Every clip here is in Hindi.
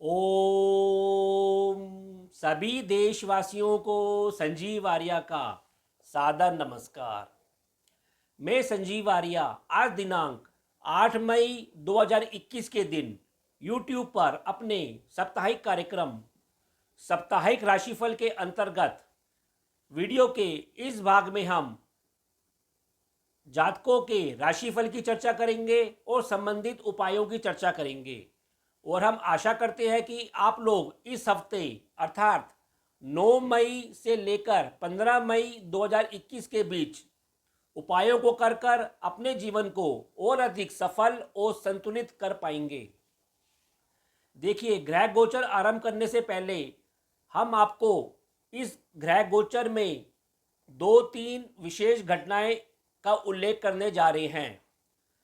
ओम सभी देशवासियों को संजीव आर्या का सादर नमस्कार। मैं संजीव आर्या आज दिनांक 8 मई 2021 के दिन YouTube पर अपने साप्ताहिक कार्यक्रम साप्ताहिक राशिफल के अंतर्गत वीडियो के इस भाग में हम जातकों के राशिफल की चर्चा करेंगे और संबंधित उपायों की चर्चा करेंगे। और हम आशा करते हैं कि आप लोग इस हफ्ते अर्थात 9 मई से लेकर 15 मई 2021 के बीच उपायों को कर कर अपने जीवन को और अधिक सफल और संतुलित कर पाएंगे। देखिए, ग्रह गोचर आरंभ करने से पहले हम आपको इस ग्रह गोचर में 2-3 विशेष घटनाएं का उल्लेख करने जा रहे हैं।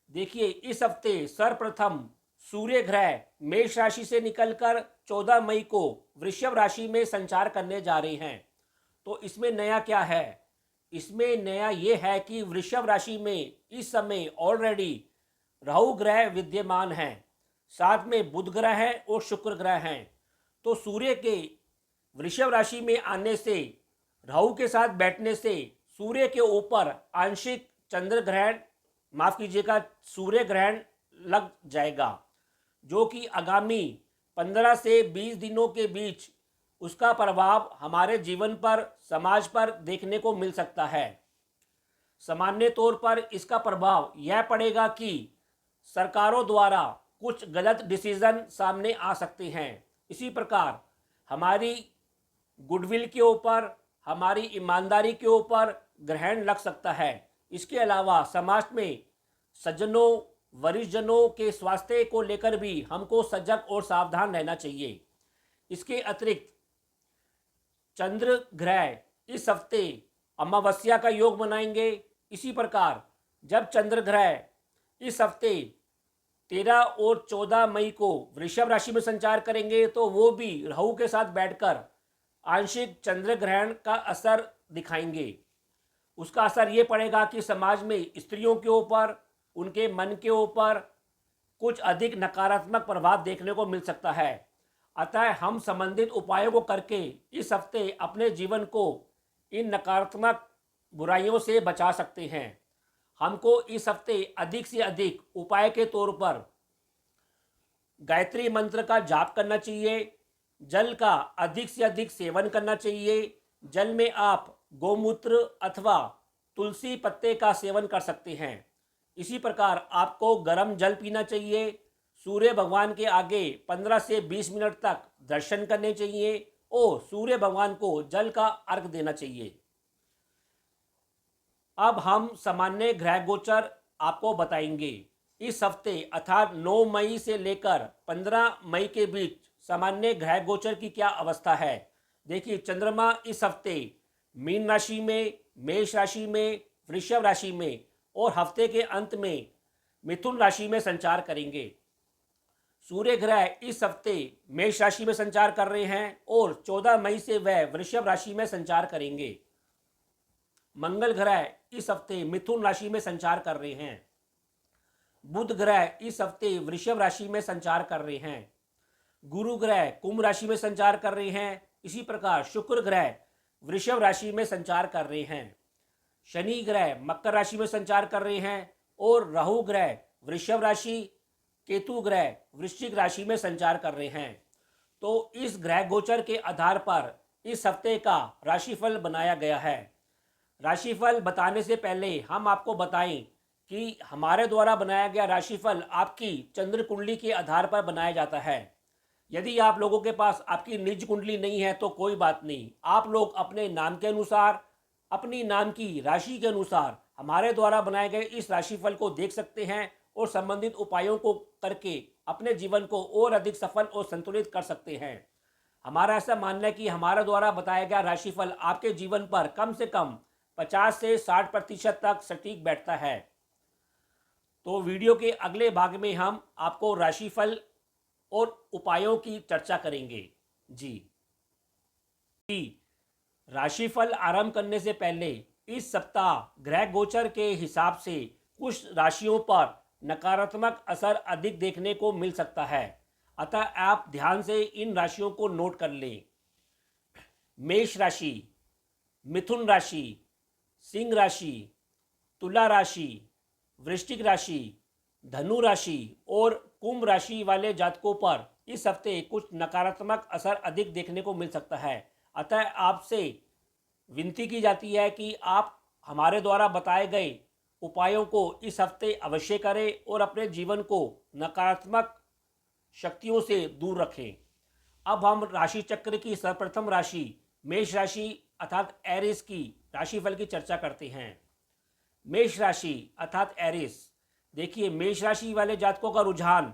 देखिए, इस हफ्ते सर्वप्रथम सूर्य ग्रह मेष राशि से निकलकर 14 मई को वृषभ राशि में संचार करने जा रहे हैं। तो इसमें नया क्या है? इसमें नया ये है कि वृषभ राशि में इस समय ऑलरेडी राहु ग्रह विद्यमान है, साथ में बुध ग्रह है और शुक्र ग्रह हैं। तो सूर्य के वृषभ राशि में आने से, राहु के साथ बैठने से सूर्य के ऊपर आंशिक चंद्र ग्रहण, माफ कीजिएगा, सूर्य ग्रहण लग जाएगा, जो कि आगामी 15 से 20 दिनों के बीच उसका प्रभाव हमारे जीवन पर, समाज पर देखने को मिल सकता है। सामान्य तौर पर इसका प्रभाव यह पड़ेगा कि सरकारों द्वारा कुछ गलत डिसीजन सामने आ सकते हैं। इसी प्रकार हमारी गुडविल के ऊपर, हमारी ईमानदारी के ऊपर ग्रहण लग सकता है। इसके अलावा समाज में सज्जनों, वरिष्ठ जनों के स्वास्थ्य को लेकर भी हमको सजग और सावधान रहना चाहिए। इसके अतिरिक्त चंद्र ग्रह इस हफ्ते अमावस्या का योग बनाएंगे। इसी प्रकार जब चंद्र ग्रह इस हफ्ते 13 और 14 मई को वृषभ राशि में संचार करेंगे तो वो भी राहु के साथ बैठकर आंशिक चंद्र ग्रहण का असर दिखाएंगे। उसका असर ये पड़ेगा कि समाज में स्त्रियों के ऊपर, उनके मन के ऊपर कुछ अधिक नकारात्मक प्रभाव देखने को मिल सकता है। अतः हम संबंधित उपायों को करके इस हफ्ते अपने जीवन को इन नकारात्मक बुराइयों से बचा सकते हैं। हमको इस हफ्ते अधिक से अधिक उपाय के तौर पर गायत्री मंत्र का जाप करना चाहिए, जल का अधिक से अधिक सेवन करना चाहिए। जल में आप गोमूत्र अथवा तुलसी पत्ते का सेवन कर सकते हैं। इसी प्रकार आपको गर्म जल पीना चाहिए। सूर्य भगवान के आगे 15 से 20 मिनट तक दर्शन करने चाहिए और सूर्य भगवान को जल का अर्घ देना चाहिए। अब हम सामान्य ग्रह गोचर आपको बताएंगे। इस हफ्ते अर्थात 9 मई से लेकर 15 मई के बीच सामान्य ग्रह गोचर की क्या अवस्था है। देखिए, चंद्रमा इस हफ्ते मीन राशि में, मेष राशि में, वृषभ राशि में और हफ्ते के अंत में मिथुन राशि में संचार करेंगे। सूर्य ग्रह इस हफ्ते मेष राशि में संचार कर रहे हैं और 14 मई से वह वृषभ राशि में संचार करेंगे। मंगल ग्रह इस हफ्ते मिथुन राशि में संचार कर रहे हैं। बुध ग्रह इस हफ्ते वृषभ राशि में संचार कर रहे हैं। गुरु ग्रह कुंभ राशि में संचार कर रहे हैं। इसी प्रकार शुक्र ग्रह वृषभ राशि में संचार कर रहे हैं। शनि ग्रह मकर राशि में संचार कर रहे हैं और राहु ग्रह वृषभ राशि, केतु ग्रह वृश्चिक राशि में संचार कर रहे हैं। तो इस ग्रह गोचर के आधार पर इस हफ्ते का राशिफल बनाया गया है। राशिफल बताने से पहले हम आपको बताएं कि हमारे द्वारा बनाया गया राशिफल आपकी चंद्र कुंडली के आधार पर बनाया जाता है। यदि आप लोगों के पास आपकी निज कुंडली नहीं है तो कोई बात नहीं, आप लोग अपने नाम के अनुसार, अपनी नाम की राशि के अनुसार हमारे द्वारा बनाए गए इस राशिफल को देख सकते हैं और संबंधित उपायों को करके अपने जीवन को और अधिक सफल और संतुलित कर सकते हैं। हमारा ऐसा मानना है कि हमारे द्वारा बताया गया राशिफल आपके जीवन पर कम से कम 50 से 60% तक सटीक बैठता है। तो वीडियो के अगले भाग में हम आपको राशिफल और उपायों की चर्चा करेंगे। जी, राशिफल आरंभ करने से पहले इस सप्ताह ग्रह गोचर के हिसाब से कुछ राशियों पर नकारात्मक असर अधिक देखने को मिल सकता है। अतः आप ध्यान से इन राशियों को नोट कर लें। मेष राशि, मिथुन राशि, सिंह राशि, तुला राशि, वृश्चिक राशि, धनु राशि और कुंभ राशि वाले जातकों पर इस हफ्ते कुछ नकारात्मक असर अधिक देखने को मिल सकता है। अतः आपसे विनती की जाती है कि आप हमारे द्वारा बताए गए उपायों को इस हफ्ते अवश्य करें और अपने जीवन को नकारात्मक शक्तियों से दूर रखें। अब हम राशि चक्र की सर्वप्रथम राशि मेष राशि अर्थात एरिस की राशिफल की चर्चा करते हैं। मेष राशि अर्थात एरिस, देखिए मेष राशि वाले जातकों का रुझान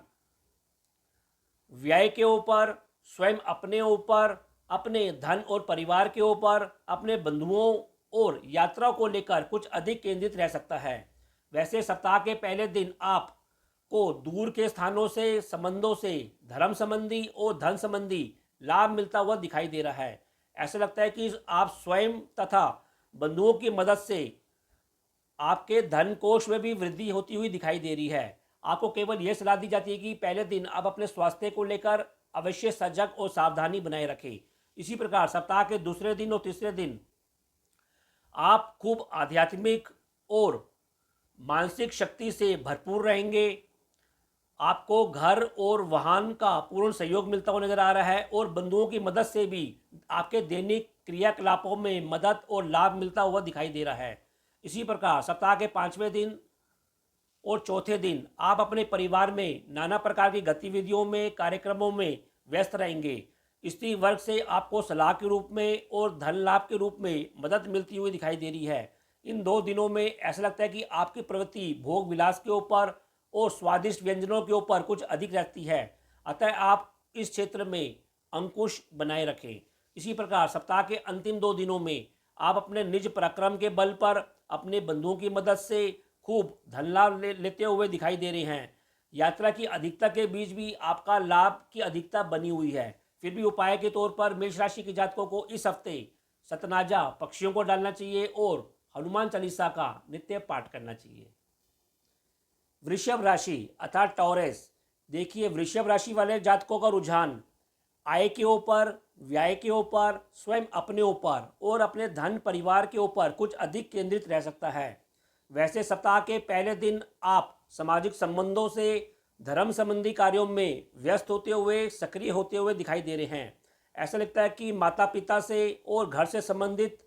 व्यय के ऊपर, स्वयं अपने ऊपर, अपने धन और परिवार के ऊपर, अपने बंधुओं और यात्रा को लेकर कुछ अधिक केंद्रित रह सकता है। वैसे सप्ताह के पहले दिन आप को दूर के स्थानों से, संबंधों से, धर्म संबंधी और धन संबंधी लाभ मिलता हुआ दिखाई दे रहा है। ऐसा लगता है कि आप स्वयं तथा बंधुओं की मदद से आपके धन कोष में भी वृद्धि होती हुई दिखाई दे रही है। आपको केवल यह सलाह दी जाती है कि पहले दिन आप अपने स्वास्थ्य को लेकर अवश्य सजग और सावधानी बनाए रखें। इसी प्रकार सप्ताह के दूसरे दिन और तीसरे दिन आप खूब आध्यात्मिक और मानसिक शक्ति से भरपूर रहेंगे। आपको घर और वाहन का पूर्ण सहयोग मिलता हुआ नजर आ रहा है और बंधुओं की मदद से भी आपके दैनिक क्रियाकलापों में मदद और लाभ मिलता हुआ दिखाई दे रहा है। इसी प्रकार सप्ताह के पांचवें दिन और चौथे दिन आप अपने परिवार में नाना प्रकार की गतिविधियों में, कार्यक्रमों में व्यस्त रहेंगे। स्त्री वर्ग से आपको सलाह के रूप में और धन लाभ के रूप में मदद मिलती हुई दिखाई दे रही है। इन 2 दिनों में ऐसा लगता है कि आपकी प्रवृत्ति भोग विलास के ऊपर और स्वादिष्ट व्यंजनों के ऊपर कुछ अधिक रहती है। अतः आप इस क्षेत्र में अंकुश बनाए रखें। इसी प्रकार सप्ताह के अंतिम 2 दिनों में आप अपने निज पराक्रम के बल पर अपने बंधुओं की मदद से खूब धन लाभ लेते हुए दिखाई दे रहे हैं। यात्रा की अधिकता के बीच भी आपका लाभ की अधिकता बनी हुई है। फिर भी उपाय के तौर पर मेष राशि के जातकों को इस हफ्ते सतनाजा पक्षियों को डालना चाहिए और हनुमान चालीसा का नित्य पाठ करना चाहिए। वृषभ राशि अर्थात टॉरस, देखिए वृषभ राशि वाले जातकों का रुझान आय के ऊपर, व्यय के ऊपर, स्वयं अपने ऊपर और अपने धन परिवार के ऊपर कुछ अधिक केंद्रित रह सकता है। वैसे सप्ताह के पहले दिन आप सामाजिक संबंधों से, धर्म संबंधी कार्यों में व्यस्त होते हुए, सक्रिय होते हुए दिखाई दे रहे हैं। ऐसा लगता है कि माता पिता से और घर से संबंधित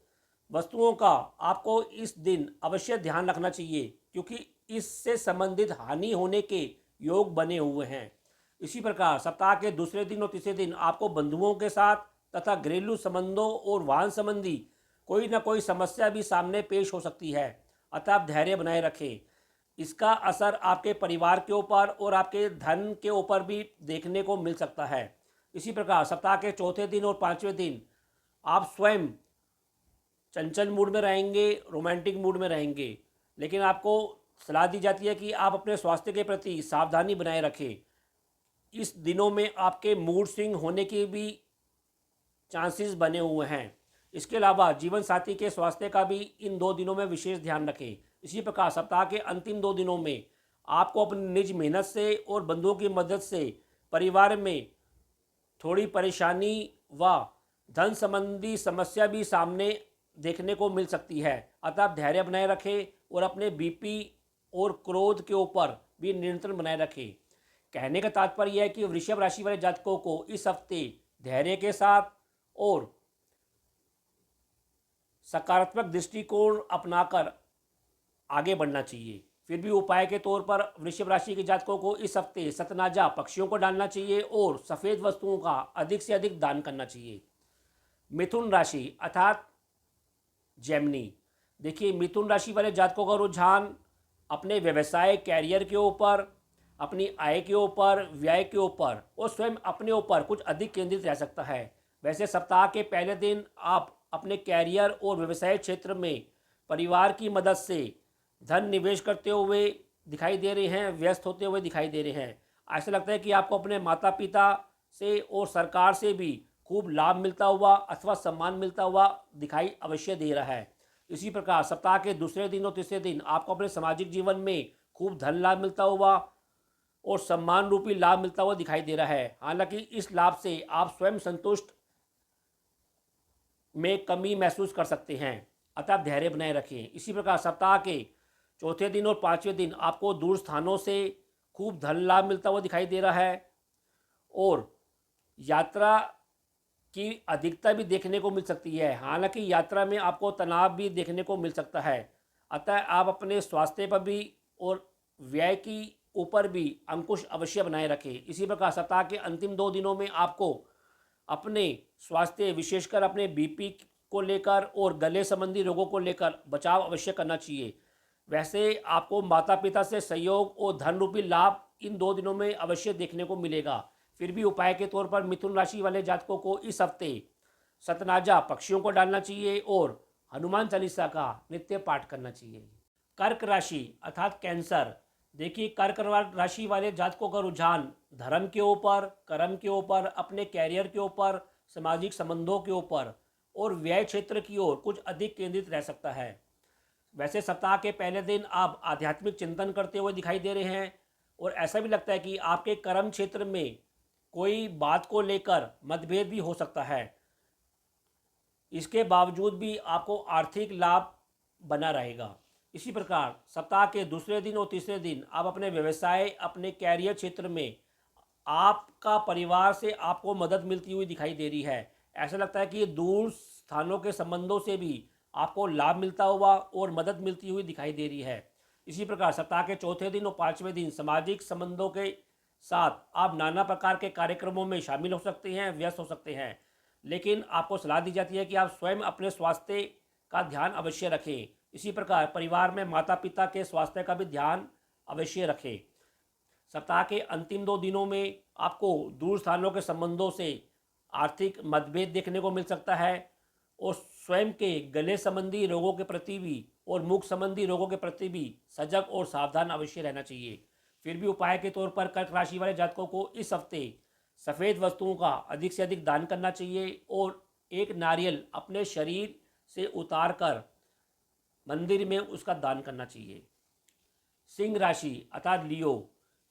वस्तुओं का आपको इस दिन अवश्य ध्यान रखना चाहिए, क्योंकि इससे संबंधित हानि होने के योग बने हुए हैं। इसी प्रकार सप्ताह के दूसरे दिन और तीसरे दिन आपको बंधुओं के साथ तथा घरेलू संबंधों और वाहन संबंधी कोई ना कोई समस्या भी सामने पेश हो सकती है। अतः आप धैर्य बनाए रखें। इसका असर आपके परिवार के ऊपर और आपके धन के ऊपर भी देखने को मिल सकता है। इसी प्रकार सप्ताह के चौथे दिन और पांचवें दिन आप स्वयं चंचल मूड में रहेंगे, रोमांटिक मूड में रहेंगे, लेकिन आपको सलाह दी जाती है कि आप अपने स्वास्थ्य के प्रति सावधानी बनाए रखें। इस दिनों में आपके मूड स्विंग होने के भी चांसेस बने हुए हैं। इसके अलावा जीवन साथी के स्वास्थ्य का भी इन 2 दिनों में विशेष ध्यान रखें। इसी प्रकार सप्ताह के अंतिम 2 दिनों में आपको अपनी निज मेहनत से और बंधुओं की मदद से परिवार में थोड़ी परेशानी व धन संबंधी समस्या भी सामने देखने को मिल सकती है। अतः आप धैर्य बनाए रखें और अपने बीपी और क्रोध के ऊपर भी नियंत्रण बनाए रखें। कहने का तात्पर्य यह है कि वृषभ राशि वाले जातकों को इस हफ्ते धैर्य के साथ और सकारात्मक दृष्टिकोण अपनाकर आगे बढ़ना चाहिए। फिर भी उपाय के तौर पर वृषभ राशि के जातकों को इस हफ्ते सतनाजा पक्षियों को डालना चाहिए और सफ़ेद वस्तुओं का अधिक से अधिक दान करना चाहिए। मिथुन राशि अर्थात जेमिनी, देखिए मिथुन राशि वाले जातकों का रुझान अपने व्यवसाय कैरियर के ऊपर, अपनी आय के ऊपर, व्यय के ऊपर और स्वयं अपने ऊपर कुछ अधिक केंद्रित रह सकता है। वैसे सप्ताह के पहले दिन आप अपने कैरियर और व्यवसाय क्षेत्र में परिवार की मदद से धन निवेश करते हुए दिखाई दे रहे हैं, व्यस्त होते हुए दिखाई दे रहे हैं। ऐसा लगता है कि आपको अपने माता पिता से और सरकार से भी खूब लाभ मिलता हुआ अथवा सम्मान मिलता हुआ दिखाई अवश्य दे रहा है। इसी प्रकार सप्ताह के दूसरे दिन और तीसरे दिन आपको अपने सामाजिक जीवन में खूब धन लाभ मिलता हुआ और सम्मान रूपी लाभ मिलता हुआ दिखाई दे रहा है। हालांकि इस लाभ से आप स्वयं संतुष्ट में कमी महसूस कर सकते हैं, अतः धैर्य बनाए रखें। इसी प्रकार सप्ताह के चौथे दिन और पांचवें दिन आपको दूर स्थानों से खूब धन लाभ मिलता हुआ दिखाई दे रहा है और यात्रा की अधिकता भी देखने को मिल सकती है। हालांकि यात्रा में आपको तनाव भी देखने को मिल सकता है, अतः आप अपने स्वास्थ्य पर भी और व्यय की ऊपर भी अंकुश अवश्य बनाए रखें। इसी प्रकार सप्ताह के अंतिम 2 दिनों में आपको अपने स्वास्थ्य, विशेषकर अपने बीपी को लेकर और गले संबंधी रोगों को लेकर बचाव अवश्य करना चाहिए। वैसे आपको माता पिता से सहयोग और धन रूपी लाभ इन 2 दिनों में अवश्य देखने को मिलेगा। फिर भी उपाय के तौर पर मिथुन राशि वाले जातकों को इस हफ्ते सतनाजा पक्षियों को डालना चाहिए और हनुमान चालीसा का नित्य पाठ करना चाहिए। कर्क राशि अर्थात कैंसर। देखिए, कर्क राशि वाले जातकों का रुझान धर्म के ऊपर, कर्म के ऊपर, अपने कैरियर के ऊपर, सामाजिक संबंधों के ऊपर और व्यय क्षेत्र की ओर कुछ अधिक केंद्रित रह सकता है। वैसे सप्ताह के पहले दिन आप आध्यात्मिक चिंतन करते हुए दिखाई दे रहे हैं और ऐसा भी लगता है कि आपके कर्म क्षेत्र में कोई बात को लेकर मतभेद भी हो सकता है। इसके बावजूद भी आपको आर्थिक लाभ बना रहेगा। इसी प्रकार सप्ताह के दूसरे दिन और तीसरे दिन आप अपने व्यवसाय, अपने कैरियर क्षेत्र में आपका परिवार से आपको मदद मिलती हुई दिखाई दे रही है। ऐसा लगता है कि दूर स्थानों के संबंधों से भी आपको लाभ मिलता हुआ और मदद मिलती हुई दिखाई दे रही है। इसी प्रकार सप्ताह के चौथे दिन और पांचवें दिन सामाजिक संबंधों के साथ आप नाना प्रकार के कार्यक्रमों में शामिल हो सकते हैं, व्यस्त हो सकते हैं, लेकिन आपको सलाह दी जाती है कि आप स्वयं अपने स्वास्थ्य का ध्यान अवश्य रखें। इसी प्रकार परिवार में माता पिता के स्वास्थ्य का भी ध्यान अवश्य रखें। सप्ताह के अंतिम 2 दिनों में आपको दूर स्थानों के संबंधों से आर्थिक मतभेद देखने को मिल सकता है और स्वयं के गले संबंधी रोगों के प्रति भी और मुख संबंधी रोगों के प्रति भी सजग और सावधान अवश्य रहना चाहिए। फिर भी उपाय के तौर पर कर्क राशि वाले जातकों को इस हफ्ते सफ़ेद वस्तुओं का अधिक से अधिक दान करना चाहिए और एक नारियल अपने शरीर से उतार कर मंदिर में उसका दान करना चाहिए। सिंह राशि अर्थात लियो।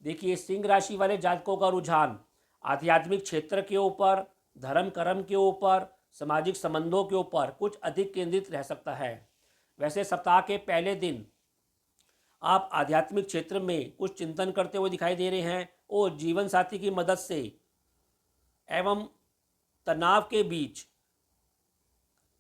देखिए, सिंह राशि वाले जातकों का रुझान आध्यात्मिक क्षेत्र के ऊपर, धर्म कर्म के ऊपर, सामाजिक संबंधों के ऊपर कुछ अधिक केंद्रित रह सकता है। वैसे सप्ताह के पहले दिन आप आध्यात्मिक क्षेत्र में कुछ चिंतन करते हुए दिखाई दे रहे हैं और जीवन साथी की मदद से एवं तनाव के बीच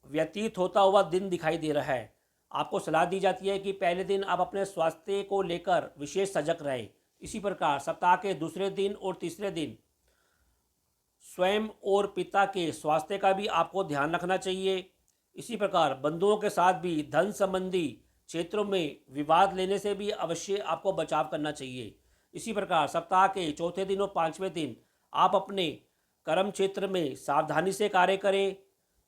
व्यतीत होता हुआ दिन दिखाई दे रहा है। आपको सलाह दी जाती है कि पहले दिन आप अपने स्वास्थ्य को लेकर विशेष सजग रहें। इसी प्रकार सप्ताह के दूसरे दिन और तीसरे दिन स्वयं और पिता के स्वास्थ्य का भी आपको ध्यान रखना चाहिए। इसी प्रकार बंधुओं के साथ भी धन संबंधी क्षेत्रों में विवाद लेने से भी अवश्य आपको बचाव करना चाहिए। इसी प्रकार सप्ताह के चौथे दिन और पांचवें दिन आप अपने कर्म क्षेत्र में सावधानी से कार्य करें,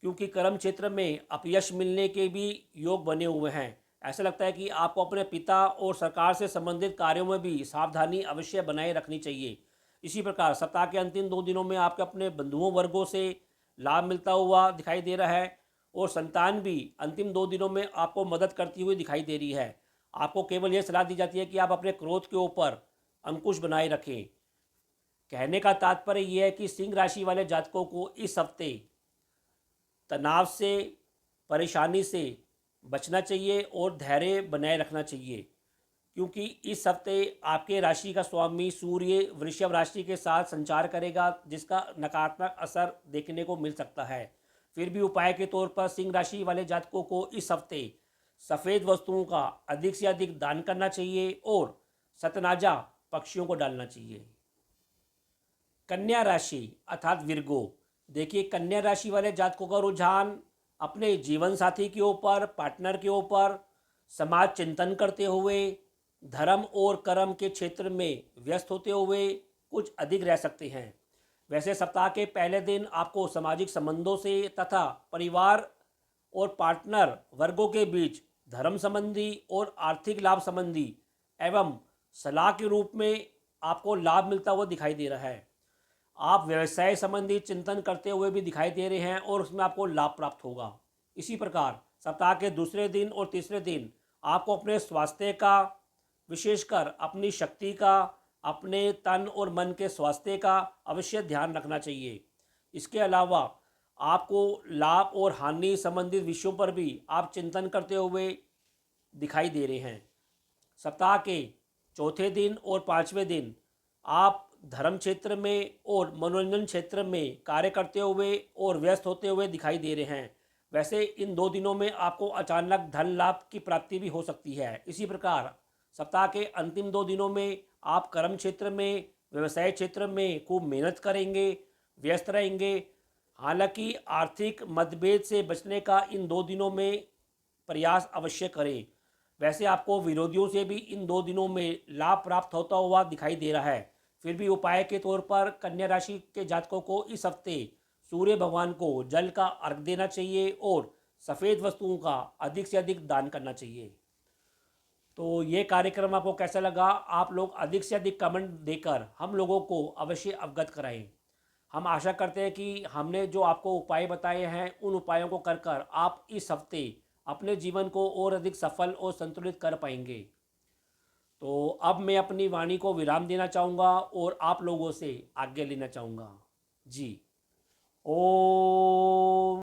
क्योंकि कर्म क्षेत्र में अपयश मिलने के भी योग बने हुए हैं। ऐसा लगता है कि आपको अपने पिता और सरकार से संबंधित कार्यों में भी सावधानी अवश्य बनाए रखनी चाहिए। इसी प्रकार सप्ताह के अंतिम 2 दिनों में आपके अपने बंधुओं वर्गों से लाभ मिलता हुआ दिखाई दे रहा है और संतान भी अंतिम 2 दिनों में आपको मदद करती हुई दिखाई दे रही है। आपको केवल यह सलाह दी जाती है कि आप अपने क्रोध के ऊपर अंकुश बनाए रखें। कहने का तात्पर्य यह है कि सिंह राशि वाले जातकों को इस हफ्ते तनाव से, परेशानी से बचना चाहिए और धैर्य बनाए रखना चाहिए, क्योंकि इस हफ्ते आपके राशि का स्वामी सूर्य वृषभ राशि के साथ संचार करेगा, जिसका नकारात्मक असर देखने को मिल सकता है। फिर भी उपाय के तौर पर सिंह राशि वाले जातकों को इस हफ्ते सफ़ेद वस्तुओं का अधिक से अधिक दान करना चाहिए और सतनाजा पक्षियों को डालना चाहिए। कन्या राशि अर्थात विर्गो। देखिए, कन्या राशि वाले जातकों का रुझान अपने जीवन साथी के ऊपर, पार्टनर के ऊपर समाज चिंतन करते हुए धर्म और कर्म के क्षेत्र में व्यस्त होते हुए कुछ अधिक रह सकते हैं। वैसे सप्ताह के पहले दिन आपको सामाजिक संबंधों से तथा परिवार और पार्टनर वर्गों के बीच धर्म संबंधी और आर्थिक लाभ संबंधी एवं सलाह के रूप में आपको लाभ मिलता हुआ दिखाई दे रहा है। आप व्यवसाय संबंधी चिंतन करते हुए भी दिखाई दे रहे हैं और उसमें आपको लाभ प्राप्त होगा। इसी प्रकार सप्ताह के दूसरे दिन और तीसरे दिन आपको अपने स्वास्थ्य का, विशेषकर अपनी शक्ति का, अपने तन और मन के स्वास्थ्य का अवश्य ध्यान रखना चाहिए। इसके अलावा आपको लाभ और हानि संबंधित विषयों पर भी आप चिंतन करते हुए दिखाई दे रहे हैं। सप्ताह के चौथे दिन और पांचवें दिन आप धर्म क्षेत्र में और मनोरंजन क्षेत्र में कार्य करते हुए और व्यस्त होते हुए दिखाई दे रहे हैं। वैसे इन 2 दिनों में आपको अचानक धन लाभ की प्राप्ति भी हो सकती है। इसी प्रकार सप्ताह के अंतिम 2 दिनों में आप कर्म क्षेत्र में, व्यवसाय क्षेत्र में खूब मेहनत करेंगे, व्यस्त रहेंगे। हालांकि आर्थिक मतभेद से बचने का इन 2 दिनों में प्रयास अवश्य करें। वैसे आपको विरोधियों से भी इन 2 दिनों में लाभ प्राप्त होता हुआ दिखाई दे रहा है। फिर भी उपाय के तौर पर कन्या राशि के जातकों को इस हफ्ते सूर्य भगवान को जल का अर्घ देना चाहिए और सफ़ेद वस्तुओं का अधिक से अधिक दान करना चाहिए। तो ये कार्यक्रम आपको कैसा लगा? आप लोग अधिक से अधिक कमेंट देकर हम लोगों को अवश्य अवगत कराएं। हम आशा करते हैं कि हमने जो आपको उपाय बताए हैं उन उपायों को कर कर आप इस हफ्ते अपने जीवन को और अधिक सफल और संतुलित कर पाएंगे। तो अब मैं अपनी वाणी को विराम देना चाहूँगा और आप लोगों से आज्ञा लेना चाहूँगा। जी। ओम।